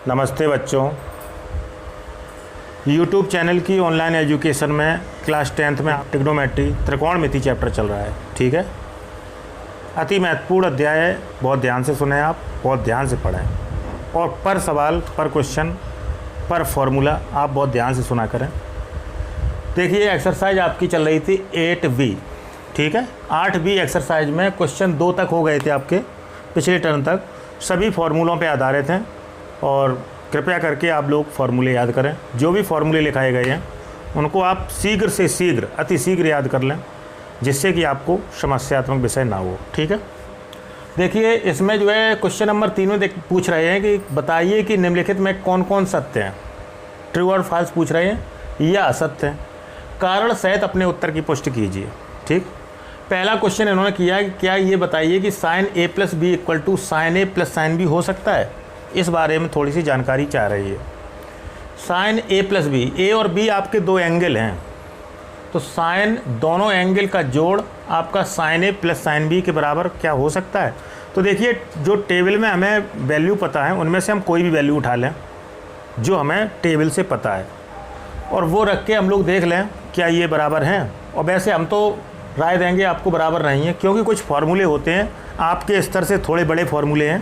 नमस्ते बच्चों। YouTube channel की ऑनलाइन एजुकेशन में क्लास 10th में ट्रिग्नोमेट्री त्रिकोणमिति चैप्टर चल रहा है। ठीक है, अति महत्वपूर्ण अध्याय है, बहुत ध्यान से सुने आप, बहुत ध्यान से पढ़ें और पर सवाल, पर क्वेश्चन, पर फॉर्मूला आप बहुत ध्यान से सुना करें। देखिए एक्सरसाइज आपकी चल रही थी 8B। ठीक है, 8B एक्सरसाइज में क्वेश्चन 2 तक हो गए थे आपके पिछले टर्म तक, सभी फार्मूलों पे आधारित हैं और कृपया करके आप लोग फार्मूले याद करें। जो भी फार्मूले लिखाए गए हैं उनको आप शीघ्र से शीघ्र, अति शीघ्र याद कर लें, जिससे कि आपको समस्यात्मक विषय ना हो। ठीक है, देखिए इसमें जो है क्वेश्चन नंबर 3 में पूछ रहे हैं कि बताइए कि निम्नलिखित में कौन कौन सत्य हैं। ट्रू और फॉल्स पूछ रहे हैं या असत्य हैं, कारण सहित अपने उत्तर की पुष्टि कीजिए। ठीक, पहला क्वेश्चन इन्होंने किया कि क्या ये बताइए कि sine A + B = sine A + sine B हो सकता है। इस बारे में थोड़ी सी जानकारी चाह रही है। साइन A + B, A और B आपके 2 एंगल हैं, तो साइन दोनों एंगल का जोड़ आपका साइन A + साइन B के बराबर क्या हो सकता है। तो देखिए जो टेबल में हमें वैल्यू पता है उनमें से हम कोई भी वैल्यू उठा लें जो हमें टेबल से पता है और वो रख के हम लोग देख लें क्या ये बराबर हैं। और वैसे हम तो राय देंगे आपको बराबर नहीं है, क्योंकि कुछ फार्मूले होते हैं आपके स्तर से थोड़े बड़े फार्मूले हैं।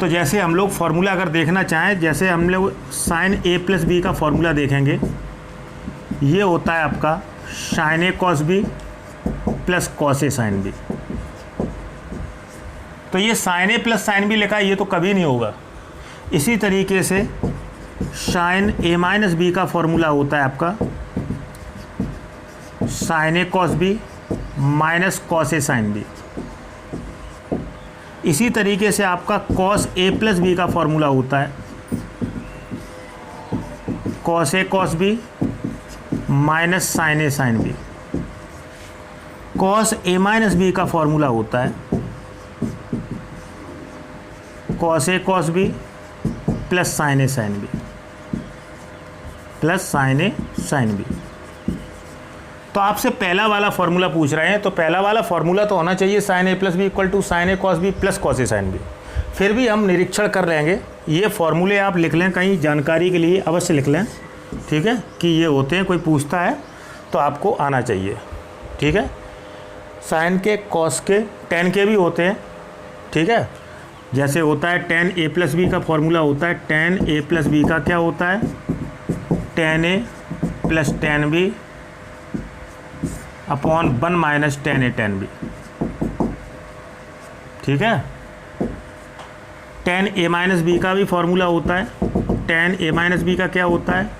तो जैसे हम लोग फार्मूला अगर देखना चाहें, जैसे हम लोग साइन A + B का फार्मूला देखेंगे, ये होता है आपका sign A cos B + cos A sin B। तो ये साइन A + साइन B लिखा है, ये तो कभी नहीं होगा। इसी तरीके से साइन A - B का फार्मूला होता है आपका sign A cos B - cos A sin B। इसी तरीके से आपका cos A + B का फार्मूला होता है cos A cos B - sin A sin B। cos A - B का फार्मूला होता है cos A cos B + sin A sin B + sin A sin B। तो आपसे पहला वाला फार्मूला पूछ रहे हैं, तो पहला वाला फार्मूला तो होना चाहिए sine A + B = sine A cos B + cos A sin B। फिर भी हम निरीक्षण कर लेंगे, ये फार्मूले आप लिख लें, कहीं जानकारी के लिए अवश्य लिख लें। ठीक है, कि ये होते हैं, कोई पूछता है तो आपको आना चाहिए। ठीक है, साइन के, कॉस के, टेन के भी होते हैं। ठीक है, जैसे होता है tan A + B का फार्मूला होता है tan A + B का क्या होता है tan A + tan B / 1 - tan A tan B। ठीक है, tan A - B का भी फार्मूला होता है, tan A - B का क्या होता है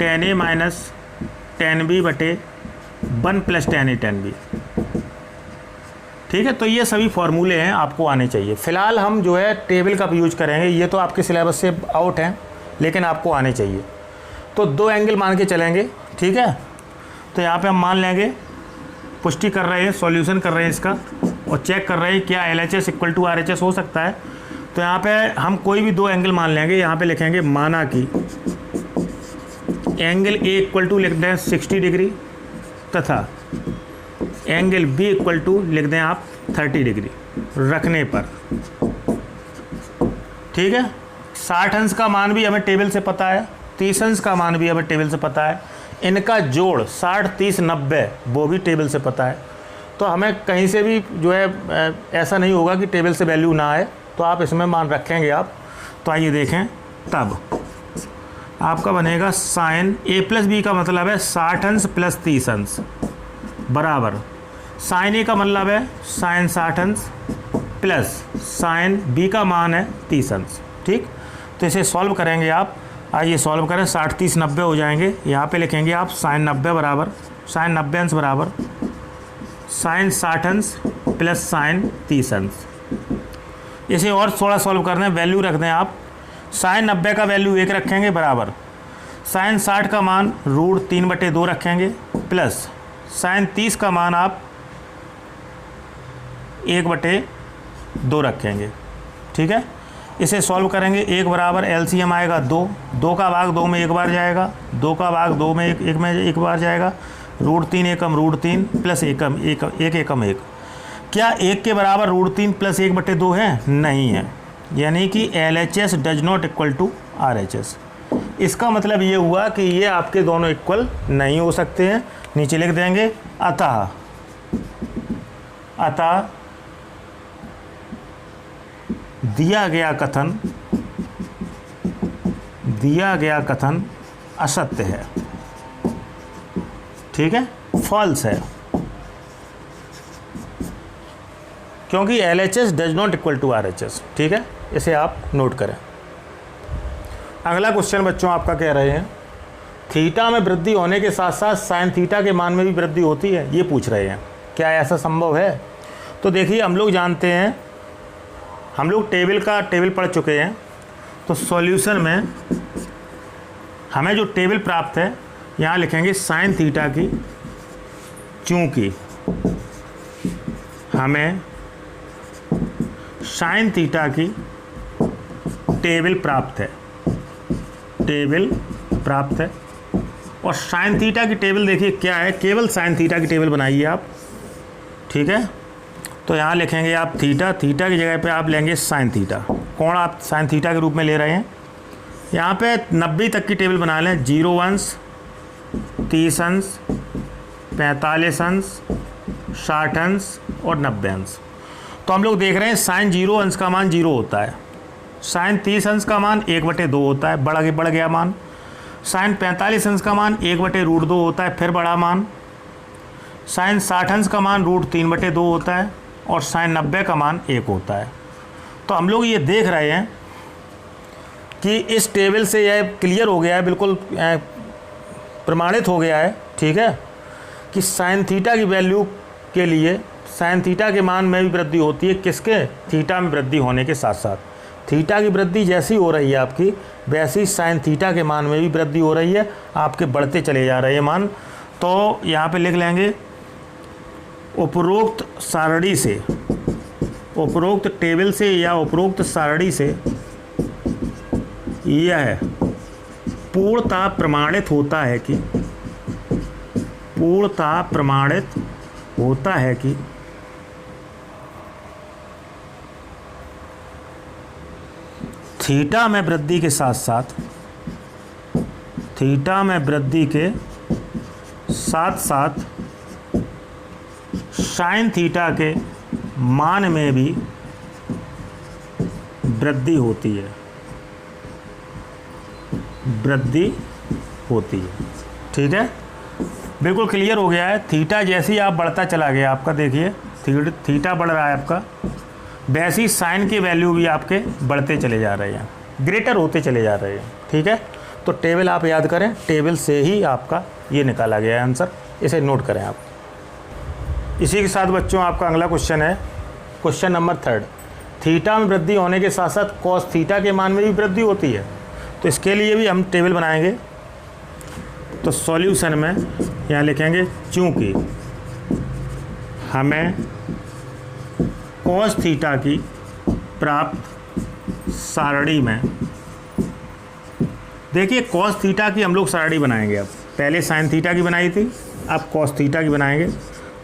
tan A - tan B / 1 + tan A tan B। ठीक है, तो ये सभी फार्मूले हैं, आपको आने चाहिए। फ़िलहाल हम जो है टेबल का यूज करेंगे, ये तो आपके सिलेबस से आउट हैं, लेकिन आपको आने चाहिए। तो 2 एंगल मान के चलेंगे। ठीक है, तो यहाँ पे हम मान लेंगे, पुष्टि कर रहे हैं, सॉल्यूशन कर रहे हैं इसका और चेक कर रहे हैं क्या LHS = RHS हो सकता है। तो यहाँ पे हम कोई भी 2 एंगल मान लेंगे। यहाँ पे लिखेंगे माना कि एंगल A = लिख दें 60 डिग्री तथा एंगल B = लिख दें आप 30 डिग्री रखने पर। ठीक है, 60 अंश का मान भी हमें टेबल से पता है, 30 अंश का मान भी हमें टेबल से पता है, इनका जोड़ 60 30 90 वो भी टेबल से पता है। तो हमें कहीं से भी जो है ऐसा नहीं होगा कि टेबल से वैल्यू ना आए, तो आप इसमें मान रखेंगे आप। तो आइए देखें, तब आपका बनेगा साइन A + B का मतलब है 60 अंश + 30 अंश बराबर साइन A का मतलब है साइन 60 अंश प्लस साइन B का मान है 30 अंश। ठीक, तो इसे सॉल्व करेंगे आप। आइए सॉल्व करें, 60 30 90 हो जाएंगे। यहाँ पे लिखेंगे आप साइन 90 बराबर साइन 90 अंश बराबर साइन 60 अंश प्लस साइन 30 अंश। इसे और थोड़ा सॉल्व करना है, वैल्यू रख दें आप। साइन 90 का वैल्यू 1 रखेंगे बराबर साइन 60 का मान √3/2 रखेंगे प्लस साइन 30 का मान आप 1/2 रखेंगे। ठीक है, इसे सॉल्व करेंगे, 1 बराबर LCM आएगा 2, 2 का भाग 2 में 1 बार जाएगा, 2 का भाग 2 में 1 बार जाएगा, √3 एकम √3 प्लस एकम 1 एकम 1। क्या 1 के बराबर √3 + 1/2 है? नहीं है। यानी कि LHS does not equal to RHS। इसका मतलब ये हुआ कि ये आपके दोनों इक्वल नहीं हो सकते हैं। नीचे लिख देंगे अतः दिया गया कथन असत्य है। ठीक है, फॉल्स है, क्योंकि LHS does not equal to RHS। ठीक है, इसे आप नोट करें। अगला क्वेश्चन बच्चों आपका कह रहे हैं थीटा में वृद्धि होने के साथ साथ साइन थीटा के मान में भी वृद्धि होती है, ये पूछ रहे हैं क्या ऐसा संभव है। तो देखिए, हम लोग जानते हैं, हम लोग टेबल पढ़ चुके हैं। तो सॉल्यूशन में हमें जो टेबल प्राप्त है, यहाँ लिखेंगे साइन थीटा की, चूँकि हमें साइन थीटा की टेबल प्राप्त है, और साइन थीटा की टेबल देखिए क्या है, केवल साइन थीटा की टेबल बनाइए आप। ठीक है, तो यहाँ लिखेंगे आप थीटा की जगह पे आप लेंगे साइन थीटा। कौन आप साइन थीटा के रूप में ले रहे हैं, यहाँ पे 90 तक की टेबल बना लें। 0 अंश, 30 अंश, 45 अंश, 60 अंश और 90 अंश। तो हम लोग देख रहे हैं साइन 0 अंश का मान 0 होता है, साइन 30 अंश का मान 1/2 होता है, बढ़ गया मान। साइन 45 अंश का मान 1/√2 होता है, फिर बड़ा मान। साइन 60 अंश का मान √3/2 होता है, और साइन 90 का मान 1 होता है। तो हम लोग ये देख रहे हैं कि इस टेबल से यह क्लियर हो गया है, बिल्कुल प्रमाणित हो गया है। ठीक है, कि साइन थीटा की वैल्यू के लिए साइन थीटा के मान में भी वृद्धि होती है, किसके, थीटा में वृद्धि होने के साथ साथ। थीटा की वृद्धि जैसी हो रही है आपकी, वैसी साइन थीटा के मान में भी वृद्धि हो रही है, आपके बढ़ते चले जा रहे हैं मान। तो यहाँ पे लिख लेंगे उपरोक्त सारणी से, उपरोक्त टेबल से या उपरोक्त सारणी से यह पूर्णतः प्रमाणित होता है कि थीटा में वृद्धि के साथ साथ साइन थीटा के मान में भी वृद्धि होती है। ठीक है, बिल्कुल क्लियर हो गया है। थीटा जैसे ही आप बढ़ता चला गया आपका, देखिए थीटा बढ़ रहा है आपका, वैसे ही साइन की वैल्यू भी आपके बढ़ते चले जा रहे हैं, ग्रेटर होते चले जा रहे हैं। ठीक है, तो टेबल आप याद करें, टेबल से ही आपका ये निकाला गया है आंसर, इसे नोट करें आप। इसी के साथ बच्चों आपका अगला क्वेश्चन है, क्वेश्चन नंबर 3। थीटा में वृद्धि होने के साथ साथ कॉस थीटा के मान में भी वृद्धि होती है, तो इसके लिए भी हम टेबल बनाएंगे। तो सॉल्यूशन में यहाँ लिखेंगे चूँकि हमें कॉस थीटा की प्राप्त सारणी में, देखिए कॉस थीटा की हम लोग सारणी बनाएंगे। अब पहले साइन थीटा की बनाई थी, अब कॉस थीटा की बनाएंगे।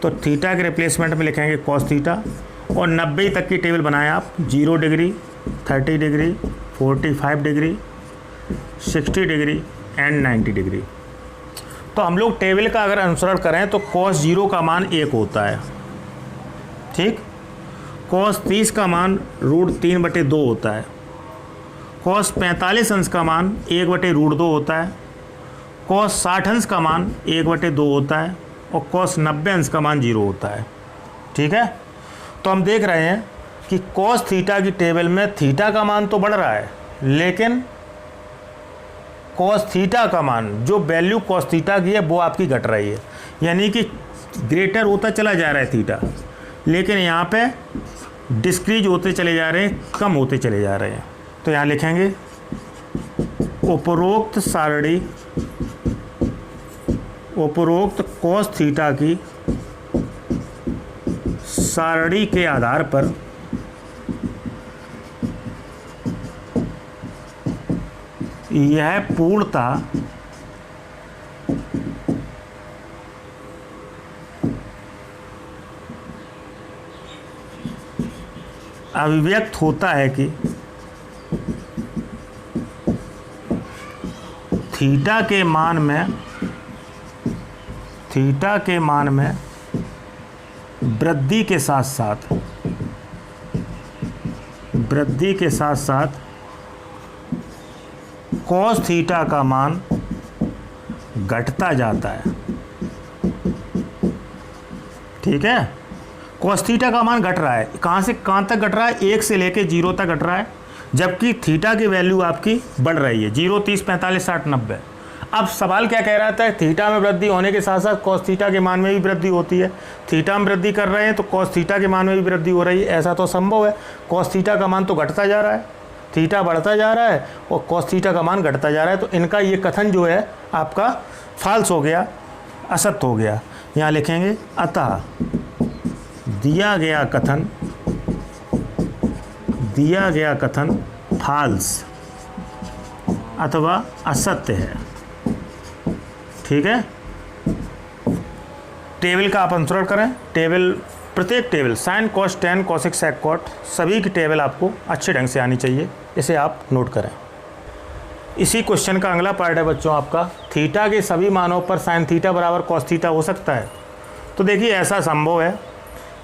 तो थीटा के रिप्लेसमेंट में लिखेंगे कॉस थीटा, और 90 तक की टेबल बनाएं आप। 0 degree, 30 degree, 45 degree, 60 degree and 90 degree. तो हम लोग टेबल का अगर अनुसरण करें तो कॉस 0 का मान 1 होता है। ठीक, कॉस 30 का मान √3/2 होता है। कॉस 45 अंश का मान 1/√2 होता है। कॉस 60 अंश का मान 1/2 होता है, और कॉस 90 अंश का मान 0 होता है। ठीक है, तो हम देख रहे हैं कि कॉस थीटा की टेबल में थीटा का मान तो बढ़ रहा है, लेकिन कॉस थीटा का मान, जो वैल्यू कॉस थीटा की है वो आपकी घट रही है, यानी कि ग्रेटर होता चला जा रहा है थीटा, लेकिन यहाँ पे डिस्क्रीज होते चले जा रहे हैं, कम होते चले जा रहे हैं। तो यहाँ लिखेंगे उपरोक्त सारणी, उपरोक्त कॉस थीटा की सारणी के आधार पर यह पूर्णतः अभिव्यक्त होता है कि थीटा के मान में वृद्धि के साथ साथ कॉस थीटा का मान घटता जाता है। ठीक है, कॉस थीटा का मान घट रहा है, कहाँ से कहाँ तक घट रहा है, 1 से लेके 0 तक घट रहा है, जबकि थीटा की वैल्यू आपकी बढ़ रही है, 0, 30, 45, 60, 90। अब सवाल क्या कह रहा था, थीटा में वृद्धि होने के साथ साथ कॉस थीटा के मान में भी वृद्धि होती है। थीटा में वृद्धि कर रहे हैं तो कॉस थीटा के मान में भी वृद्धि हो रही है, ऐसा तो संभव है। कॉस थीटा का मान तो घटता जा रहा है, थीटा बढ़ता जा रहा है और कॉस थीटा का मान घटता जा रहा है, तो इनका ये कथन जो है आपका फाल्स हो गया, असत्य हो गया। यहाँ लिखेंगे अतः दिया गया कथन फाल्स अथवा असत्य है। ठीक है, टेबल का आप अनुसरण करें। प्रत्येक table sine, cos, tan, cosec, sec, cot, सभी की टेबल आपको अच्छे ढंग से आनी चाहिए, इसे आप नोट करें। इसी क्वेश्चन का अगला पार्ट है बच्चों आपका, थीटा के सभी मानों पर साइन थीटा बराबर कॉस थीटा हो सकता है। तो देखिए ऐसा संभव है,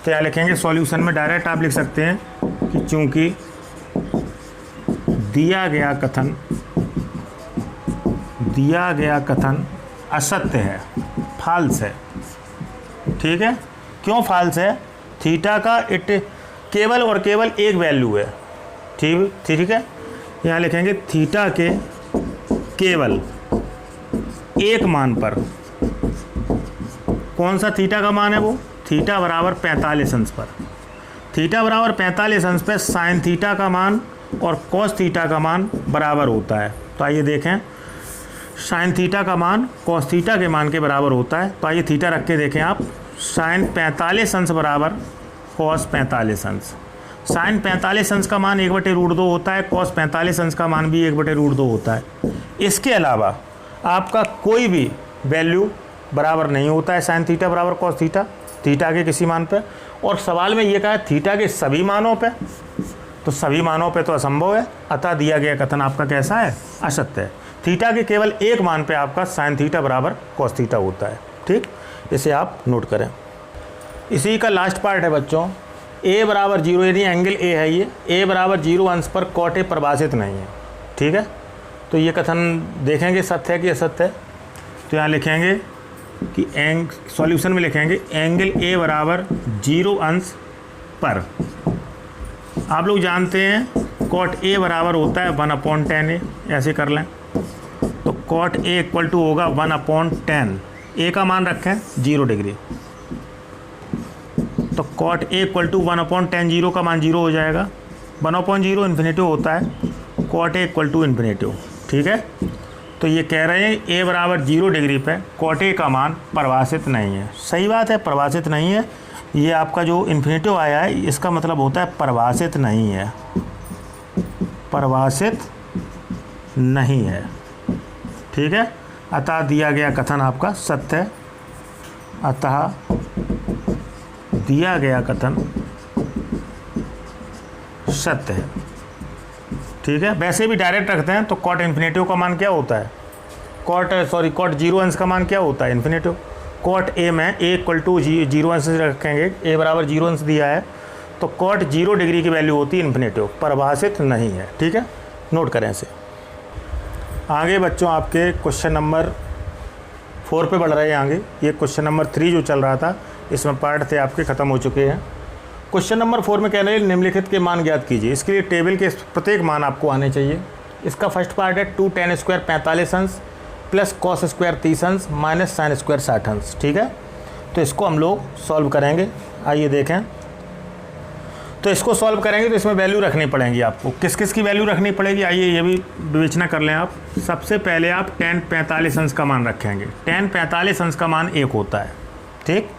तो यहाँ लिखेंगे सॉल्यूशन में डायरेक्ट आप लिख सकते हैं कि चूंकि दिया गया कथन असत्य है, फाल्स है। ठीक है, क्यों फाल्स है, थीटा का केवल और केवल एक वैल्यू है। ठीक है, यहाँ लिखेंगे थीटा के केवल एक मान पर, कौन सा थीटा का मान है वो, थीटा बराबर 45 अंश पर, थीटा बराबर 45 अंश पर साइन थीटा का मान और कॉस थीटा का मान बराबर होता है। तो आइए देखें, साइन थीटा का मान कॉस थीटा के मान के बराबर होता है। तो आइए थीटा रख के देखें आप, साइन 45 अंश बराबर कॉस 45 अंश। साइन 45 अंश का मान 1/√2 होता है, कॉस 45 अंश का मान भी 1/√2 होता है। इसके अलावा आपका कोई भी वैल्यू बराबर नहीं होता है साइन थीटा बराबर कॉस थीटा, थीटा के किसी मान पे। और सवाल में ये कहा है थीटा के सभी मानों पे, तो सभी मानों पे तो असंभव है, अतः दिया गया कथन आपका कैसा है, असत्य है। थीटा के केवल एक मान पे आपका साइन थीटा बराबर कॉस थीटा होता है। ठीक, इसे आप नोट करें। इसी का लास्ट पार्ट है बच्चों, a बराबर 0, यानी एंगल a है ये, a बराबर 0 अंश पर कॉट ए परिभाषित नहीं है। ठीक है, तो ये कथन देखेंगे सत्य है कि असत्य है। तो यहाँ लिखेंगे कि सॉल्यूशन में लिखेंगे एंगल a बराबर 0 अंश पर, आप लोग जानते हैं कॉट a बराबर होता है 1/10a, ऐसे कर लें। तो कॉट a इक्वल टू होगा 1/10, a का मान रखें 0 डिग्री, तो कॉट a इक्वल टू 1/10, 0 का मान 0 हो जाएगा, 1/0 इन्फिनेटिव होता है, cot a equal to infinitive. ठीक है, तो ये कह रहे हैं a बराबर 0 डिग्री पे कॉट a का मान परिभाषित नहीं है। सही बात है, परिभाषित नहीं है, ये आपका जो इन्फिनेटिव आया है इसका मतलब होता है परिभाषित नहीं है, परिभाषित नहीं है। ठीक है, अतः दिया गया कथन आपका सत्य है, अतः दिया गया कथन सत्य है। ठीक है, वैसे भी डायरेक्ट रखते हैं तो कॉट इन्फिनेटिव का मान क्या होता है, कॉट 0 अंश का मान क्या होता है, इन्फिनेटिव। कॉट a में a इक्वल टू 0 अंश रखेंगे, a बराबर 0 अंश दिया है, तो कॉट 0 डिग्री की वैल्यू होती है इन्फिनेटिव, परिभाषित नहीं है। ठीक है, नोट करें इसे। आगे बच्चों आपके क्वेश्चन नंबर 4 पे बढ़ रहे हैं आगे। ये क्वेश्चन नंबर 3 जो चल रहा था इसमें पार्ट थे आपके ख़त्म हो चुके हैं। क्वेश्चन नंबर 4 में कह रहे हैं निम्नलिखित के मान ज्ञात कीजिए। इसके लिए टेबल के प्रत्येक मान आपको आने चाहिए। इसका फर्स्ट पार्ट है 2 tan स्क्वायर 45 अंश प्लस कॉस स्क्वायर 30 अंश माइनस साइन स्क्वायर 60 अंश। ठीक है, तो इसको हम लोग सॉल्व करेंगे। आइए देखें, तो इसको सॉल्व करेंगे तो इसमें वैल्यू रखनी पड़ेंगी आपको। किस किस की वैल्यू रखनी पड़ेगी, आइए ये भी विवेचना कर लें आप। सबसे पहले आप tan 45 अंश का मान रखेंगे। tan 45 अंश का मान 1 होता है। ठीक,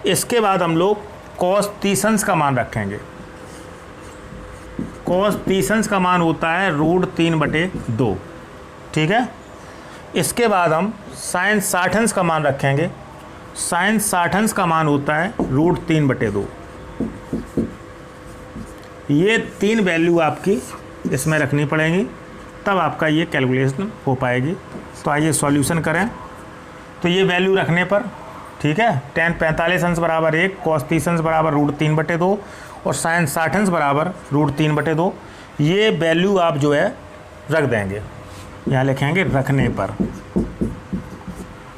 इसके बाद हम लोग cos 30 अंश का मान रखेंगे। cos 30 अंश का मान होता है √3/2। ठीक है, इसके बाद हम sin 60 अंश का मान रखेंगे। sin 60 अंश का मान होता है √3/2। ये 3 वैल्यू आपकी इसमें रखनी पड़ेंगी। तब आपका ये कैलकुलेशन हो पाएगी। तो आइए सॉल्यूशन करें। तो ये वैल्यू रखने पर, ठीक है, tan 45 अंश बराबर 1, cos 30 अंश बराबर √3/2 और sin 60 अंश बराबर √3/2, ये वैल्यू आप जो है रख देंगे। यहाँ लिखेंगे रखने पर।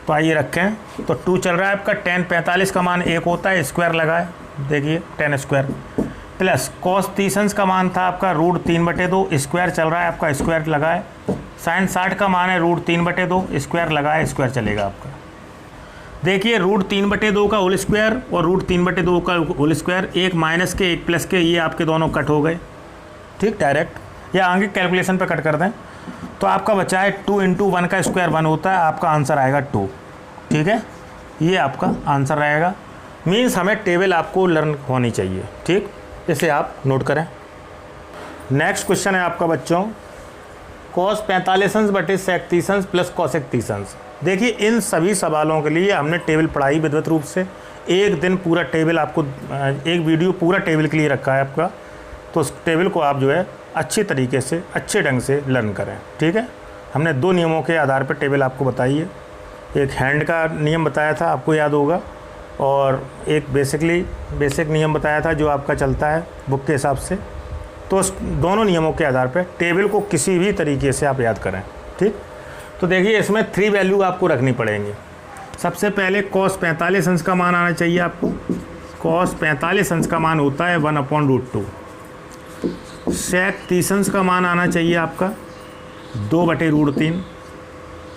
तो आइए रखें। तो 2 चल रहा है आपका, tan 45 का मान 1 होता है, स्क्वायर लगाए, देखिए tan स्क्वायर, प्लस cos 30 अंश का मान था आपका √3/2, स्क्वायर चल रहा है आपका, स्क्वायर लगाए, sin 60 का मान है √3/2, स्क्वायर लगाए, स्क्वायर चलेगा आपका। देखिए √3/2 का होल स्क्वायर और √3/2 का होल स्क्वायर, एक माइनस के एक प्लस के, ये आपके दोनों कट हो गए, ठीक, डायरेक्ट, या आगे कैलकुलेशन पे कट कर दें। तो आपका बचा है 2 × 1 का स्क्वायर 1 होता है, आपका आंसर आएगा 2, ठीक है, ये आपका आंसर रहेगा। मीन्स हमें टेबल आपको लर्न होनी चाहिए, ठीक, इसे आप नोट करें। नेक्स्ट क्वेश्चन है आपका बच्चों, cos 45 अंश बटे sec 30 अंश प्लस cosec 30 अंश। देखिए इन सभी सवालों के लिए हमने टेबल पढ़ाई विधिवत रूप से, एक दिन पूरा टेबल आपको, एक वीडियो पूरा टेबल के लिए रखा है आपका। तो उस टेबल को आप जो है अच्छे तरीके से, अच्छे ढंग से लर्न करें, ठीक है। हमने 2 नियमों के आधार पर टेबल आपको बताई है, एक हैंड का नियम बताया था, आपको याद होगा, और एक बेसिक नियम बताया था जो आपका चलता है बुक के हिसाब से। तो उस दोनों नियमों के आधार पर टेबल को किसी भी तरीके से आप याद करें, ठीक। तो देखिए इसमें 3 वैल्यू आपको रखनी पड़ेंगी। सबसे पहले cos 45 अंश का मान आना चाहिए आपको। cos 45 अंश का मान होता है 1/√2। sec 30 अंश का मान आना चाहिए आपका 2/√3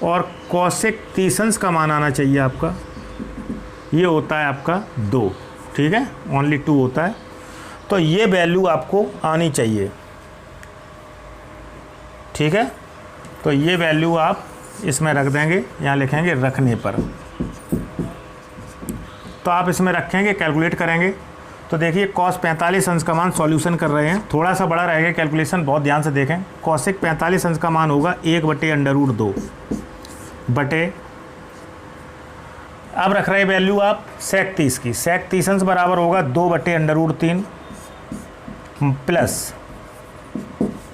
और cosec 30 अंश का मान आना चाहिए आपका, ये होता है आपका 2, ठीक है, ओनली 2 होता है। तो ये वैल्यू आपको आनी चाहिए, ठीक है। तो ये वैल्यू आप इसमें रख देंगे, यहाँ लिखेंगे रखने पर। तो आप इसमें रखेंगे, कैलकुलेट करेंगे। तो देखिए cos 45 अंश का मान सॉल्यूशन कर रहे हैं, थोड़ा सा बड़ा रहेगा कैलकुलेशन, बहुत ध्यान से देखें। cosec 45 अंश का मान होगा 1/√2 बटे, अब रख रहे वैल्यू आप sec 30 की। sec 30 अंश बराबर होगा 2/√3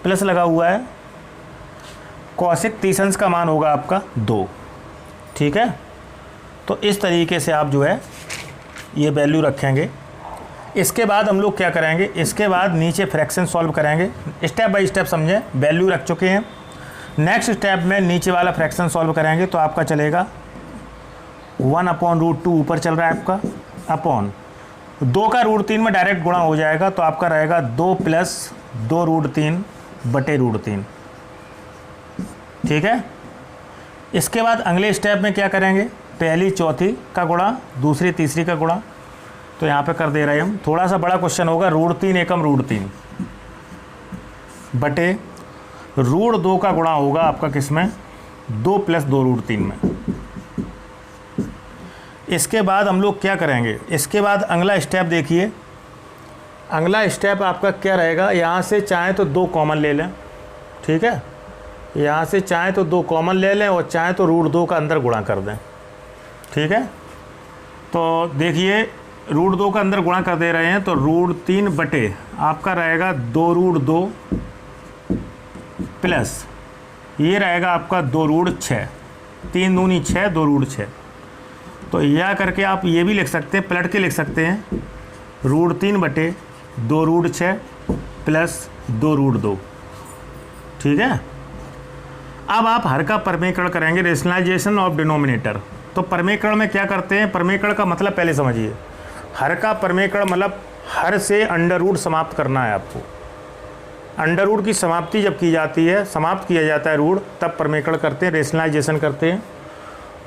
प्लस लगा हुआ है, cosec 30 अंश का मान होगा आपका 2, ठीक है। तो इस तरीके से आप जो है ये वैल्यू रखेंगे। इसके बाद हम लोग क्या करेंगे, इसके बाद नीचे फ्रैक्शन सॉल्व करेंगे, स्टेप बाय स्टेप समझें। वैल्यू रख चुके हैं, नेक्स्ट स्टेप में नीचे वाला फ्रैक्शन सॉल्व करेंगे। तो आपका चलेगा 1/√2 ऊपर चल रहा है आपका, अपॉन 2 का √3 में डायरेक्ट गुणा हो जाएगा, तो आपका रहेगा 2 + 2√3/√3, ठीक है। इसके बाद अगले स्टेप में क्या करेंगे, पहली चौथी का गुणा, दूसरी तीसरी का गुणा। तो यहाँ पे कर दे रहे हैं हम, थोड़ा सा बड़ा क्वेश्चन होगा, √3 एकम √3 बटे √2 का गुणा होगा आपका किसमें, 2 + 2√3 में। इसके बाद हम लोग क्या करेंगे, इसके बाद अगला स्टेप देखिए, अगला स्टेप आपका क्या रहेगा, यहाँ से चाहे तो 2 कॉमन ले लें, ठीक है, यहाँ से चाहे तो 2 कॉमन ले लें और चाहे तो √2 का अंदर गुणा कर दें, ठीक है। तो देखिए √2 का अंदर गुणा कर दे रहे हैं, तो √3 बटे आपका रहेगा 2√2 प्लस ये रहेगा आपका 2√6, 3 दूनी 6, 2√6। तो यह करके आप ये भी लिख सकते हैं, पलट के लिख सकते हैं, √3 बटे 2√6 प्लस 2√2, ठीक है। अब आप हर का परमीकरण करेंगे, रेशनलाइजेशन ऑफ डिनोमिनेटर। तो परमीकरण में क्या करते हैं, परमीकरण का मतलब पहले समझिए। हर का परमीकरण मतलब हर से अंडर रूट समाप्त करना है आपको। अंडर रूट की समाप्ति जब की जाती है, समाप्त किया जाता है रूट, तब परमीकरण करते हैं, रेशनलाइजेशन करते हैं।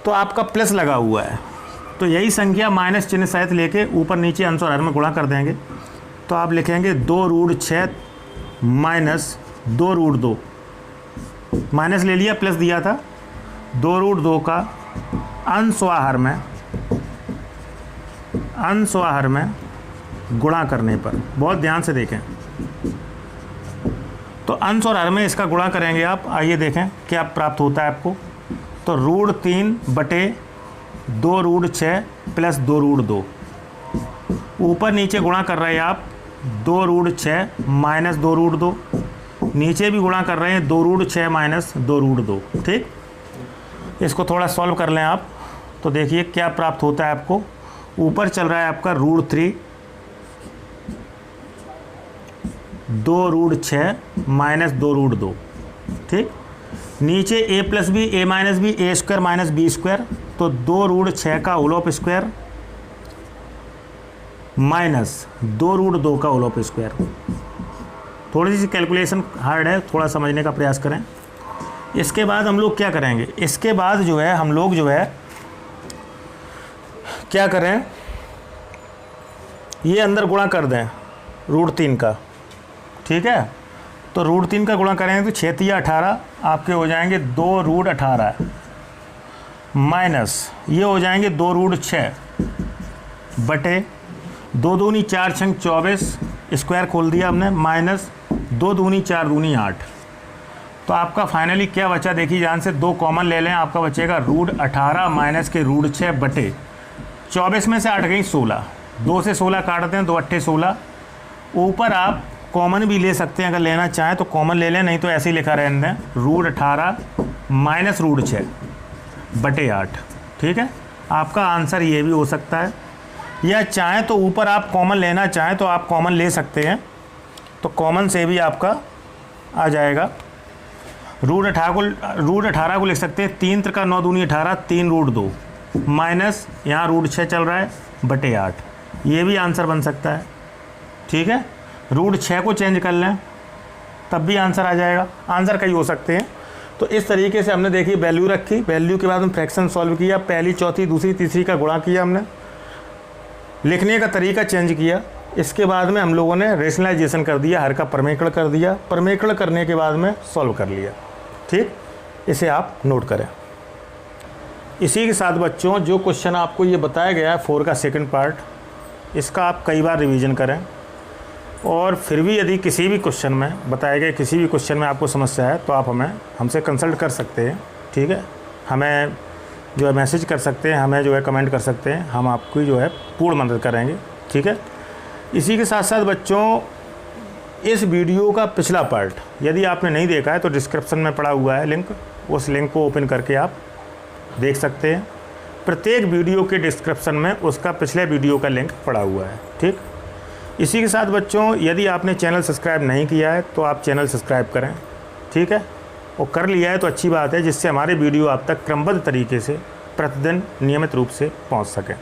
तो आपका प्लस लगा हुआ है, तो यही संख्या माइनस चिन्ह सहित लेके ऊपर नीचे अंश और हर में गुणा कर देंगे। तो आप लिखेंगे 2√6 माइनस 2√2, माइनस ले लिया, प्लस दिया था, 2√2 का अंश व हर में गुणा करने पर, बहुत ध्यान से देखें। तो अंश और हर में इसका गुणा करेंगे आप, आइए देखें क्या प्राप्त होता है आपको। तो √3 बटे 2√6 प्लस 2√2, ऊपर नीचे गुणा कर रहे हैं आप, 2√6 माइनस 2√2 नीचे भी गुणा कर रहे हैं 2√6 माइनस 2√2। ठीक, इसको थोड़ा सॉल्व कर लें आप तो देखिए क्या प्राप्त होता है आपको। ऊपर चल रहा है आपका √3 2√6 माइनस 2√2। ठीक, नीचे a plus B a minus B a square minus B square, तो 2√6 का होल स्क्वायर माइनस 2√2 का होल स्क्वायर। थोड़ी सी कैलकुलेशन हार्ड है, थोड़ा समझने का प्रयास करें। इसके बाद हम लोग क्या करेंगे, इसके बाद जो है हम लोग जो है क्या करें, ये अंदर गुणा कर दें √3 का। ठीक है, तो √3 का गुणा करेंगे तो 6 × 18 आपके हो जाएंगे 2√18 माइनस ये हो जाएंगे 2√6 बटे 2 दूनी 4 छंग 24 स्क्वायर खोल दिया हमने माइनस 2 दूनी 4 दूनी 8। तो आपका फाइनली क्या बचा देखिए ध्यान से, 2 कॉमन ले लें, आपका बचेगा √18 माइनस के √6 बटे 24 में से 8 गई 16, 2 से 16 काटते हैं, 2 8 16। ऊपर आप कॉमन भी ले सकते हैं, अगर लेना चाहें तो कॉमन ले लें, नहीं तो ऐसे ही लिखा रहने दें √18 माइनस √6 बटे 8। ठीक है, आपका आंसर ये भी हो सकता है, या चाहें तो ऊपर आप कॉमन लेना चाहें तो आप कॉमन ले सकते हैं, तो कॉमन से भी आपका आ जाएगा। √18 को लिख सकते हैं 3 × 9 दूनी 18 3√2 माइनस यहाँ √6 चल रहा है बटे 8, ये भी आंसर बन सकता है। ठीक है, √6 को चेंज कर लें तब भी आंसर आ जाएगा, आंसर कई हो सकते हैं। तो इस तरीके से हमने देखिए वैल्यू रखी, वैल्यू के बाद हम फ्रैक्शन सॉल्व किया, पहली चौथी दूसरी तीसरी का गुणा किया, हमने लिखने का तरीका चेंज किया। इसके बाद में हम लोगों ने रेशनलाइजेशन कर दिया, हर का परमेकड़ कर दिया, परमेकड़ करने के बाद में सॉल्व कर लिया। ठीक, इसे आप नोट करें। इसी के साथ बच्चों जो क्वेश्चन आपको ये बताया गया है 4 का सेकंड पार्ट, इसका आप कई बार रिवीजन करें, और फिर भी यदि किसी भी क्वेश्चन में बताए गए किसी भी क्वेश्चन में आपको समस्या है तो आप हमसे कंसल्ट कर सकते हैं। ठीक है, हमें जो है मैसेज कर सकते हैं, हमें जो है कमेंट कर सकते हैं, हम आपकी जो है पूर्ण मदद करेंगे। ठीक है, इसी के साथ साथ बच्चों इस वीडियो का पिछला पार्ट यदि आपने नहीं देखा है तो डिस्क्रिप्शन में पड़ा हुआ है लिंक, उस लिंक को ओपन करके आप देख सकते हैं। प्रत्येक वीडियो के डिस्क्रिप्शन में उसका पिछले वीडियो का लिंक पड़ा हुआ है। ठीक, इसी के साथ बच्चों यदि आपने चैनल सब्सक्राइब नहीं किया है तो आप चैनल सब्सक्राइब करें। ठीक है, और कर लिया है तो अच्छी बात है, जिससे हमारे वीडियो आप तक क्रमबद्ध तरीके से प्रतिदिन नियमित रूप से पहुंच सकें।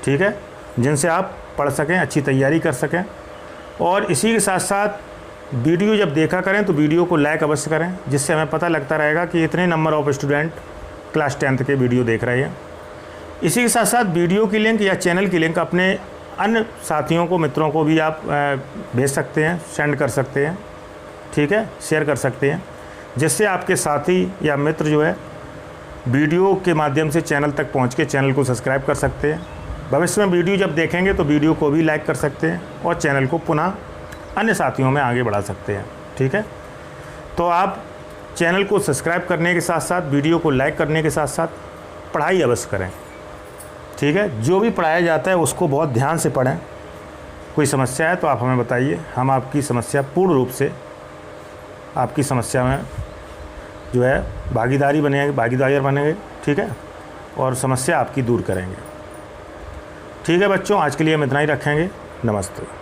ठीक है, जिनसे आप पढ़ सकें, अच्छी तैयारी कर सकें। और इसी के साथ साथ वीडियो जब देखा करें तो वीडियो को लाइक अवश्य करें, जिससे हमें पता लगता रहेगा कि इतने number of student class 10th के वीडियो देख रहे हैं। इसी के साथ साथ वीडियो की लिंक या चैनल की लिंक अपने अन्य साथियों को, मित्रों को भी आप भेज सकते हैं, सेंड कर सकते हैं। ठीक है, शेयर कर सकते हैं, जिससे आपके साथी या मित्र जो है वीडियो के माध्यम से चैनल तक पहुंच के चैनल को सब्सक्राइब कर सकते हैं। भविष्य में वीडियो जब देखेंगे तो वीडियो को भी लाइक कर सकते हैं और चैनल को पुनः अन्य साथियों में आगे बढ़ा सकते हैं। ठीक है, तो आप चैनल को सब्सक्राइब करने के साथ साथ वीडियो को लाइक करने के साथ साथ पढ़ाई अवश्य करें। ठीक है, जो भी पढ़ाया जाता है उसको बहुत ध्यान से पढ़ें। कोई समस्या है तो आप हमें बताइए, हम आपकी समस्या पूर्ण रूप से आपकी समस्या में जो है भागीदार बनेंगे। ठीक है, और समस्या आपकी दूर करेंगे। ठीक है बच्चों, आज के लिए हम इतना ही रखेंगे। नमस्ते।